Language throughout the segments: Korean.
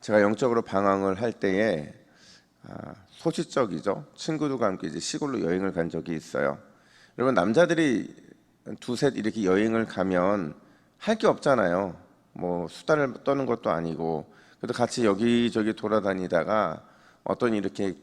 제가 영적으로 방황을 할 때에 소시적이죠. 친구들과 함께 이제 시골로 여행을 간 적이 있어요. 여러분, 남자들이 두셋 이렇게 여행을 가면 할 게 없잖아요. 뭐 수다를 떠는 것도 아니고, 그래도 같이 여기저기 돌아다니다가 어떤 이렇게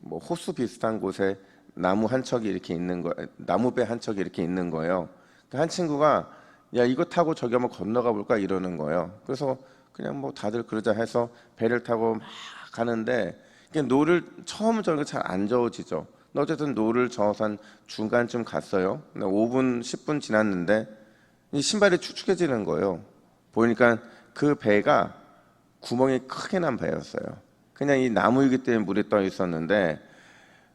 뭐 호수 비슷한 곳에 나무 한 척이 이렇게 있는 거, 나무배 한 척이 이렇게 있는 거예요. 한 친구가 야, 이거 타고 저기 한번 건너가 볼까 이러는 거예요. 그래서 그냥 뭐 다들 그러자 해서 배를 타고 막 가는데, 노를 처음은 저는 잘 안 저어지죠. 어쨌든 노를 저어서 한 중간쯤 갔어요. 5분 10분 지났는데 이 신발이 축축해지는 거예요. 보니까 그 배가 구멍이 크게 난 배였어요. 그냥 이 나무이기 때문에 물이 떠 있었는데,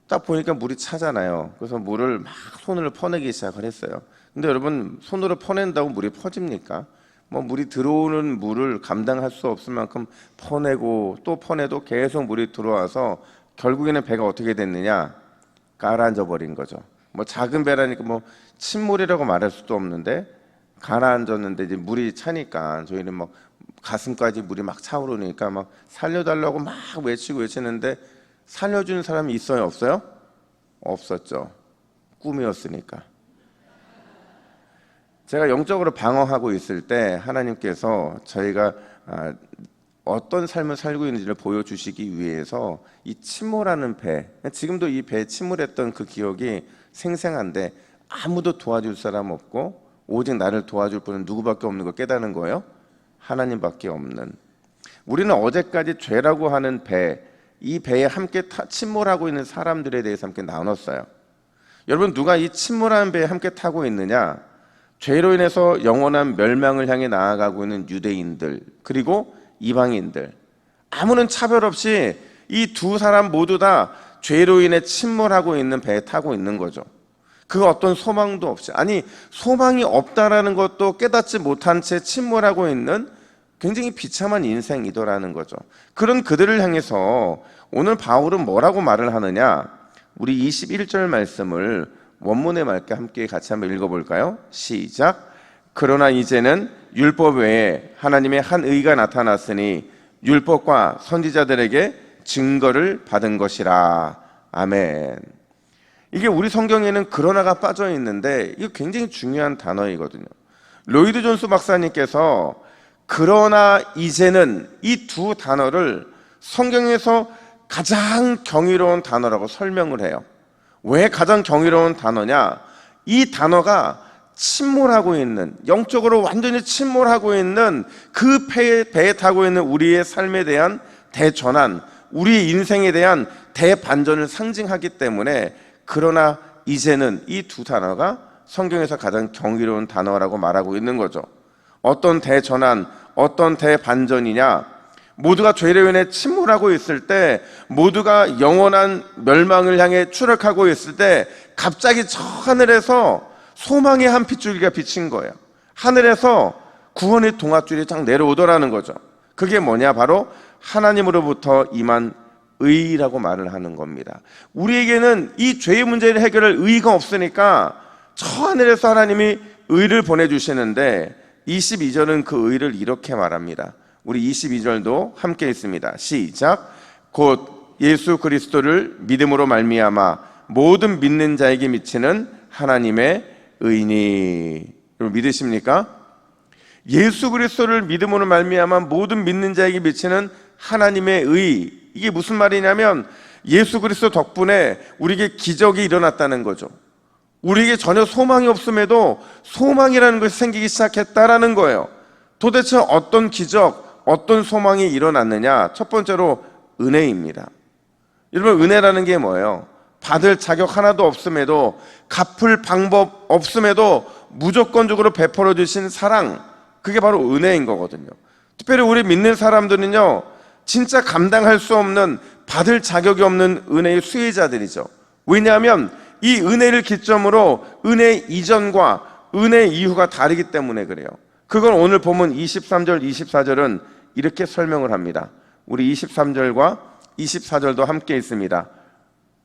딱 보니까 물이 차잖아요. 그래서 물을 막 손으로 퍼내기 시작을 했어요. 근데 여러분, 손으로 퍼낸다고 물이 퍼집니까? 뭐 물이 들어오는 물을 감당할 수 없을 만큼 퍼내고 또 퍼내도 계속 물이 들어와서 결국에는 배가 어떻게 됐느냐? 가라앉아 버린 거죠. 뭐 작은 배라니까 뭐 침몰이라고 말할 수도 없는데 가라앉았는데, 이제 물이 차니까 저희는 막 가슴까지 물이 막 차오르니까 막 살려달라고 막 외치는데, 살려주는 사람이 있어요, 없어요? 없었죠. 꿈이었으니까. 제가 영적으로 방황하고 있을 때 하나님께서 저희가 어떤 삶을 살고 있는지를 보여주시기 위해서 이 침몰하는 배, 지금도 이 배에 침몰했던 그 기억이 생생한데, 아무도 도와줄 사람 없고 오직 나를 도와줄 분은 누구밖에 없는 걸 깨닫는 거예요. 하나님밖에 없는. 우리는 어제까지 죄라고 하는 배, 이 배에 함께 침몰하고 있는 사람들에 대해서 함께 나눴어요. 여러분, 누가 이 침몰하는 배에 함께 타고 있느냐? 죄로 인해서 영원한 멸망을 향해 나아가고 있는 유대인들, 그리고 이방인들. 아무런 차별 없이 이 두 사람 모두 다 죄로 인해 침몰하고 있는 배에 타고 있는 거죠. 그 어떤 소망도 없이, 아니 소망이 없다라는 것도 깨닫지 못한 채 침몰하고 있는 굉장히 비참한 인생이더라는 거죠. 그런 그들을 향해서 오늘 바울은 뭐라고 말을 하느냐? 우리 21절 말씀을 원문의 말과 함께 같이 한번 읽어볼까요? 시작. 그러나 이제는 율법 외에 하나님의 한 의가 나타났으니 율법과 선지자들에게 증거를 받은 것이라. 아멘. 이게 우리 성경에는 그러나가 빠져 있는데, 이거 굉장히 중요한 단어이거든요. 로이드 존스 박사님께서 그러나 이제는 이 두 단어를 성경에서 가장 경이로운 단어라고 설명을 해요. 왜 가장 경이로운 단어냐? 이 단어가 침몰하고 있는, 영적으로 완전히 침몰하고 있는 그 배에 타고 있는 우리의 삶에 대한 대전환, 우리 인생에 대한 대반전을 상징하기 때문에 그러나 이제는 이 두 단어가 성경에서 가장 경이로운 단어라고 말하고 있는 거죠. 어떤 대전환, 어떤 대반전이냐? 모두가 죄로 인해 침몰하고 있을 때, 모두가 영원한 멸망을 향해 추락하고 있을 때, 갑자기 저 하늘에서 소망의 한 핏줄기가 비친 거예요. 하늘에서 구원의 동아줄이 쫙 내려오더라는 거죠. 그게 뭐냐? 바로 하나님으로부터 임한 의라고 말을 하는 겁니다. 우리에게는 이 죄의 문제를 해결할 의가 없으니까 저 하늘에서 하나님이 의를 보내주시는데, 22절은 그 의를 이렇게 말합니다. 우리 22절도 함께 있습니다. 시작. 곧 예수 그리스도를 믿음으로 말미암아 모든 믿는 자에게 미치는 하나님의 의니. 여러분 믿으십니까? 예수 그리스도를 믿음으로 말미암아 모든 믿는 자에게 미치는 하나님의 의. 이게 무슨 말이냐면, 예수 그리스도 덕분에 우리에게 기적이 일어났다는 거죠. 우리에게 전혀 소망이 없음에도 소망이라는 것이 생기기 시작했다라는 거예요. 도대체 어떤 기적, 어떤 소망이 일어났느냐? 첫 번째로 은혜입니다. 여러분, 은혜라는 게 뭐예요? 받을 자격 하나도 없음에도, 갚을 방법 없음에도 무조건적으로 베풀어 주신 사랑, 그게 바로 은혜인 거거든요. 특별히 우리 믿는 사람들은요, 진짜 감당할 수 없는, 받을 자격이 없는 은혜의 수혜자들이죠. 왜냐하면 이 은혜를 기점으로 은혜 이전과 은혜 이후가 다르기 때문에 그래요. 그걸 오늘 보면 23절, 24절은 이렇게 설명을 합니다. 우리 23절과 24절도 함께 있습니다.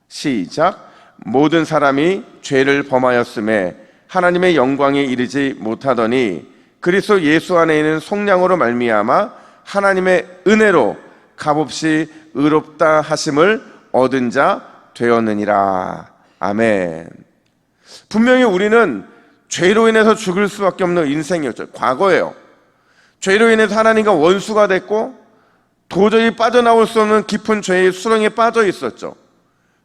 시작. 모든 사람이 죄를 범하였음에 하나님의 영광에 이르지 못하더니 그리스도 예수 안에 있는 속량으로 말미암아 하나님의 은혜로 값없이 의롭다 하심을 얻은 자 되었느니라. 아멘. 분명히 우리는 죄로 인해서 죽을 수밖에 없는 인생이었죠. 과거예요. 죄로 인해서 하나님과 원수가 됐고 도저히 빠져나올 수 없는 깊은 죄의 수렁에 빠져 있었죠.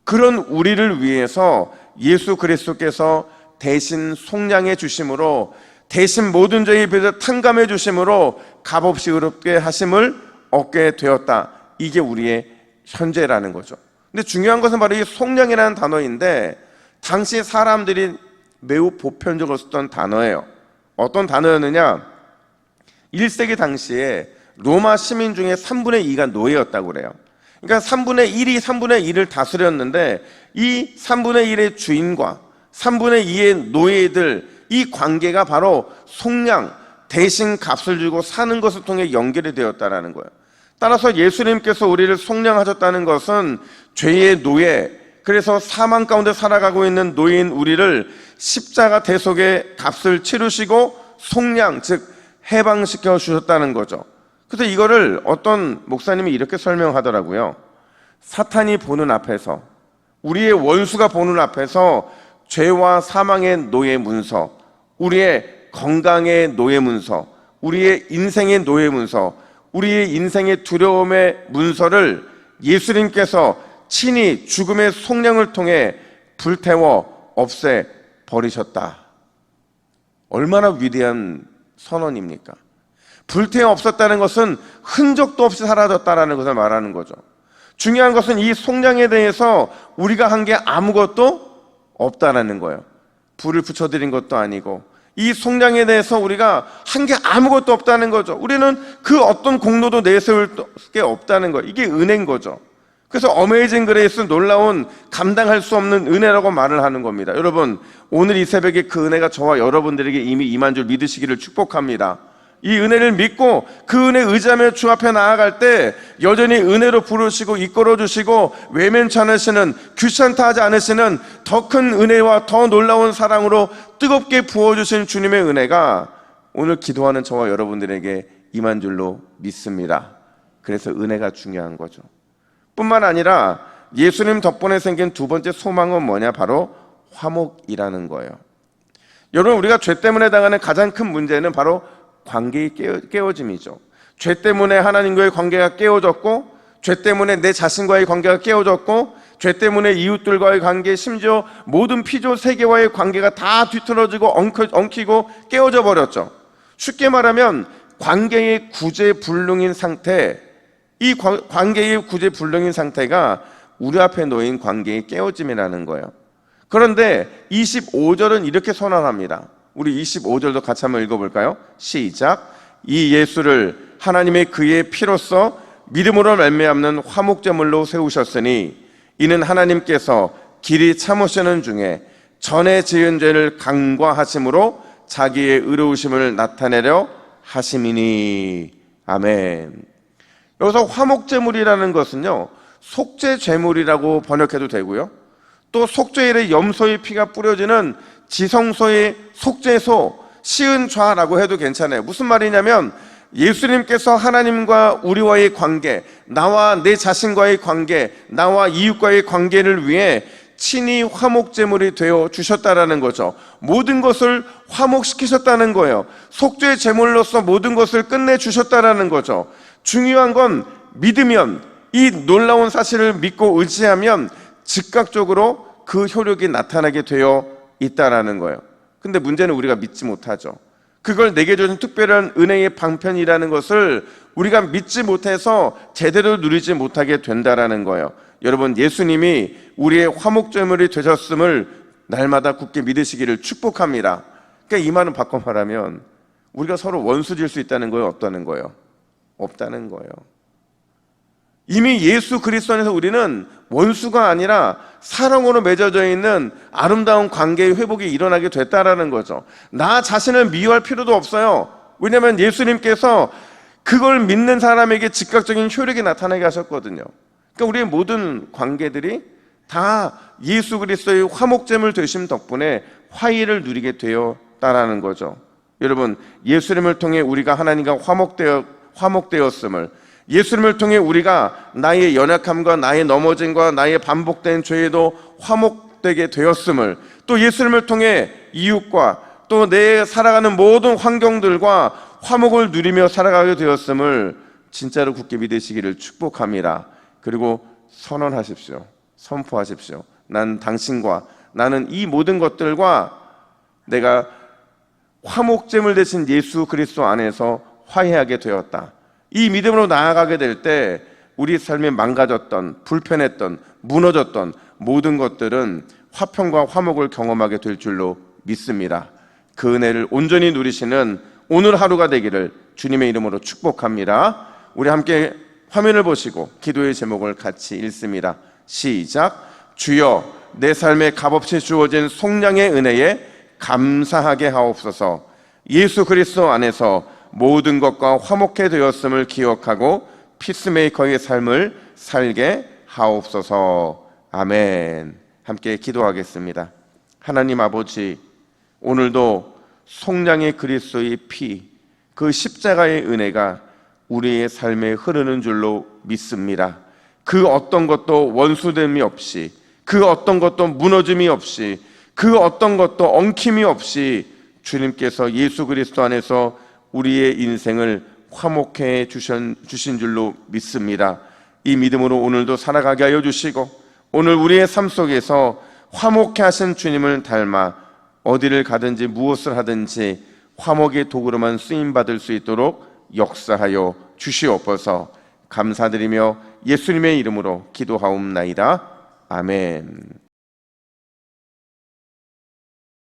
그런 우리를 위해서 예수 그리스도께서 대신 속량해 주심으로, 대신 모든 죄의 빚을 탕감해 주심으로 값없이 의롭게 하심을 얻게 되었다. 이게 우리의 현재라는 거죠. 근데 중요한 것은 바로 이 속량이라는 단어인데, 당시 사람들이 매우 보편적으로 쓰던 단어예요. 어떤 단어였느냐? 1세기 당시에 로마 시민 중에 3분의 2가 노예였다고 그래요. 그러니까 3분의 1이 3분의 2를 다스렸는데, 이 3분의 1의 주인과 3분의 2의 노예들, 이 관계가 바로 속량, 대신 값을 주고 사는 것을 통해 연결이 되었다는 거예요. 따라서 예수님께서 우리를 속량하셨다는 것은 죄의 노예, 그래서 사망 가운데 살아가고 있는 노예인 우리를 십자가 대속의 값을 치르시고 속량, 즉 해방시켜 주셨다는 거죠. 그래서 이거를 어떤 목사님이 이렇게 설명하더라고요. 사탄이 보는 앞에서, 우리의 원수가 보는 앞에서 죄와 사망의 노예 문서, 우리의 건강의 노예 문서, 우리의 인생의 노예 문서, 우리의 인생의 두려움의 문서를 예수님께서 친히 죽음의 속량을 통해 불태워 없애 버리셨다. 얼마나 위대한 선언입니까? 불태워 없었다는 것은 흔적도 없이 사라졌다는 것을 말하는 거죠. 중요한 것은 이 속량에 대해서 우리가 한 게 아무것도 없다라는 거예요. 불을 붙여드린 것도 아니고, 이 속량에 대해서 우리가 한 게 아무것도 없다는 거죠. 우리는 그 어떤 공로도 내세울 게 없다는 거예요. 이게 은혜인 거죠. 그래서 어메이징 그레이스, 놀라운 감당할 수 없는 은혜라고 말을 하는 겁니다. 여러분, 오늘 이 새벽에 그 은혜가 저와 여러분들에게 이미 임한 줄 믿으시기를 축복합니다. 이 은혜를 믿고 그 은혜 의지하며 주 앞에 나아갈 때 여전히 은혜로 부르시고 이끌어 주시고 외면치 않으시는, 귀찮다 하지 않으시는 더 큰 은혜와 더 놀라운 사랑으로 뜨겁게 부어주신 주님의 은혜가 오늘 기도하는 저와 여러분들에게 임한 줄로 믿습니다. 그래서 은혜가 중요한 거죠. 뿐만 아니라 예수님 덕분에 생긴 두 번째 소망은 뭐냐? 바로 화목이라는 거예요. 여러분, 우리가 죄 때문에 당하는 가장 큰 문제는 바로 관계의 깨어짐이죠. 죄 때문에 하나님과의 관계가 깨어졌고, 죄 때문에 내 자신과의 관계가 깨어졌고, 죄 때문에 이웃들과의 관계, 심지어 모든 피조 세계와의 관계가 다 뒤틀어지고 엉키고 깨어져 버렸죠. 쉽게 말하면 관계의 구제불능인 상태, 이 관계의 구제불능인 상태가 우리 앞에 놓인 관계의 깨어짐이라는 거예요. 그런데 25절은 이렇게 선언합니다. 우리 25절도 같이 한번 읽어볼까요? 시작. 이 예수를 하나님의 그의 피로써 믿음으로 말미암는 화목제물로 세우셨으니 이는 하나님께서 길이 참으시는 중에 전에 지은 죄를 간과하심으로 자기의 의로우심을 나타내려 하심이니. 아멘. 여기서 화목제물이라는 것은요, 속죄제물이라고 번역해도 되고요, 또 속죄일에 염소의 피가 뿌려지는 지성소의 속죄소, 시은좌라고 해도 괜찮아요. 무슨 말이냐면 예수님께서 하나님과 우리와의 관계, 나와 내 자신과의 관계, 나와 이웃과의 관계를 위해 친히 화목제물이 되어 주셨다라는 거죠. 모든 것을 화목시키셨다는 거예요. 속죄제물로서 모든 것을 끝내주셨다라는 거죠. 중요한 건 믿으면, 이 놀라운 사실을 믿고 의지하면 즉각적으로 그 효력이 나타나게 되어 있다라는 거예요. 근데 문제는 우리가 믿지 못하죠. 그걸 내게 주신 특별한 은혜의 방편이라는 것을 우리가 믿지 못해서 제대로 누리지 못하게 된다라는 거예요. 여러분, 예수님이 우리의 화목제물이 되셨음을 날마다 굳게 믿으시기를 축복합니다. 그러니까 이 말은 바꿔 말하면 우리가 서로 원수질 수 있다는 거예요? 없다는 거예요? 없다는 거예요. 이미 예수 그리스도 안에서 우리는 원수가 아니라 사랑으로 맺어져 있는 아름다운 관계의 회복이 일어나게 됐다라는 거죠. 나 자신을 미워할 필요도 없어요. 왜냐하면 예수님께서 그걸 믿는 사람에게 즉각적인 효력이 나타나게 하셨거든요. 그러니까 우리의 모든 관계들이 다 예수 그리스도의 화목제물 되심 덕분에 화의를 누리게 되었다라는 거죠. 여러분, 예수님을 통해 우리가 하나님과 화목되었음을, 예수님을 통해 우리가 나의 연약함과 나의 넘어짐과 나의 반복된 죄에도 화목되게 되었음을, 또 예수님을 통해 이웃과 또 내 살아가는 모든 환경들과 화목을 누리며 살아가게 되었음을 진짜로 굳게 믿으시기를 축복합니다. 그리고 선언하십시오. 선포하십시오. 난 당신과, 나는 이 모든 것들과 내가 화목제물 되신 예수 그리스도 안에서 화해하게 되었다. 이 믿음으로 나아가게 될 때 우리 삶에 망가졌던, 불편했던, 무너졌던 모든 것들은 화평과 화목을 경험하게 될 줄로 믿습니다. 그 은혜를 온전히 누리시는 오늘 하루가 되기를 주님의 이름으로 축복합니다. 우리 함께 화면을 보시고 기도의 제목을 같이 읽습니다. 시작. 주여, 내 삶에 값없이 주어진 속량의 은혜에 감사하게 하옵소서. 예수 그리스도 안에서 모든 것과 화목해 되었음을 기억하고 피스메이커의 삶을 살게 하옵소서. 아멘. 함께 기도하겠습니다. 하나님 아버지, 오늘도 속량의 그리스도의 피, 그 십자가의 은혜가 우리의 삶에 흐르는 줄로 믿습니다. 그 어떤 것도 원수됨이 없이, 그 어떤 것도 무너짐이 없이, 그 어떤 것도 엉킴이 없이 주님께서 예수 그리스도 안에서 우리의 인생을 화목해 주신 줄로 믿습니다. 이 믿음으로 오늘도 살아가게 하여 주시고, 오늘 우리의 삶 속에서 화목해 하신 주님을 닮아 어디를 가든지 무엇을 하든지 화목의 도구로만 쓰임받을 수 있도록 역사하여 주시옵소서. 감사드리며 예수님의 이름으로 기도하옵나이다. 아멘.